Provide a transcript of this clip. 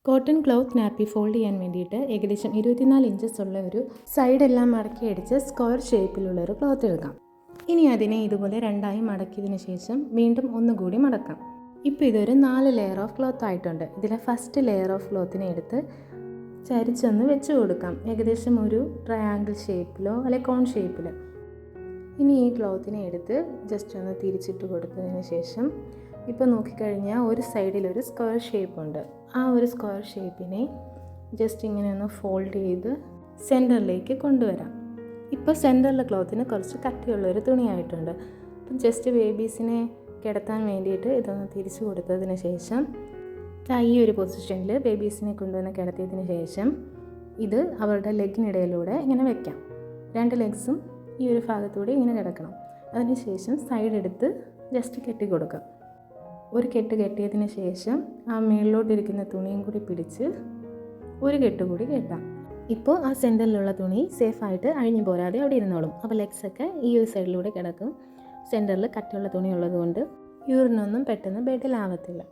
Cotton cloth nappy fold ചെയ്യാൻ വേണ്ടിയിട്ട് ഏകദേശം 24 ഇഞ്ചസ് ഉള്ള ഒരു സൈഡെല്ലാം മടക്കി അടിച്ച് സ്ക്വയർ ഷേപ്പിലുള്ള ഒരു ക്ലോത്ത് എടുക്കാം. ഇനി അതിനെ ഇതുപോലെ രണ്ടായി മടക്കിയതിന് ശേഷം വീണ്ടും ഒന്നുകൂടി മടക്കാം. ഇപ്പോൾ ഇതൊരു 4 ലെയർ ഓഫ് ക്ലോത്ത് ആയിട്ടുണ്ട്. ഇതിലെ ഫസ്റ്റ് ലെയർ ഓഫ് ക്ലോത്തിനെ എടുത്ത് ചരിച്ചൊന്ന് വെച്ച് കൊടുക്കാം, ഏകദേശം ഒരു ട്രയാങ്കിൾ ഷേപ്പിലോ അല്ലെ കോൺ ഷേപ്പിലോ. ഇനി ഈ ക്ലോത്തിനെ എടുത്ത് ജസ്റ്റ് ഒന്ന് തിരിച്ചിട്ട് കൊടുത്തതിന് ശേഷം ഇപ്പോൾ നോക്കിക്കഴിഞ്ഞാൽ ഒരു സൈഡിലൊരു സ്ക്വയർ ഷേപ്പ് ഉണ്ട്. ആ ഒരു സ്ക്വയർ ഷേപ്പിനെ ജസ്റ്റ് ഇങ്ങനെ ഒന്ന് ഫോൾഡ് ചെയ്ത് സെൻറ്ററിലേക്ക് കൊണ്ടുവരാം. ഇപ്പോൾ സെൻറ്ററിലെ ക്ലോത്തിന് കുറച്ച് കട്ടിയുള്ളൊരു തുണിയായിട്ടുണ്ട്. അപ്പം ജസ്റ്റ് ബേബീസിനെ കിടത്താൻ വേണ്ടിയിട്ട് ഇതൊന്ന് തിരിച്ചു കൊടുത്തതിന് ശേഷം ഈ ഒരു പൊസിഷനിൽ ബേബീസിനെ കൊണ്ടുവന്ന് കിടത്തിയതിന് ശേഷം ഇത് അവരുടെ ലെഗിനിടയിലൂടെ ഇങ്ങനെ വെക്കാം. 2 ലെഗ്സും ഈ ഒരു ഭാഗത്തൂടെ ഇങ്ങനെ കിടക്കണം. അതിനുശേഷം സൈഡ് എടുത്ത് ജസ്റ്റ് കെട്ടി കൊടുക്കാം. ഒരു കെട്ട് കെട്ടിയതിന് ശേഷം ആ മേളിലോട്ടിരിക്കുന്ന തുണിയും കൂടി പിടിച്ച് ഒരു കെട്ട് കൂടി കെട്ടാം. ഇപ്പോൾ ആ സെൻറ്ററിലുള്ള തുണി സേഫായിട്ട് അഴിഞ്ഞു പോരാതെ അവിടെ ഇരുന്നോളും. അപ്പോൾ ലെഗ്സൊക്കെ ഈ ഒരു സൈഡിലൂടെ കിടക്കും. സെൻറ്ററിൽ കട്ടിയുള്ള തുണി ഉള്ളതുകൊണ്ട് യൂറിനൊന്നും പെട്ടെന്ന് ബെഡിലാവത്തില്ല.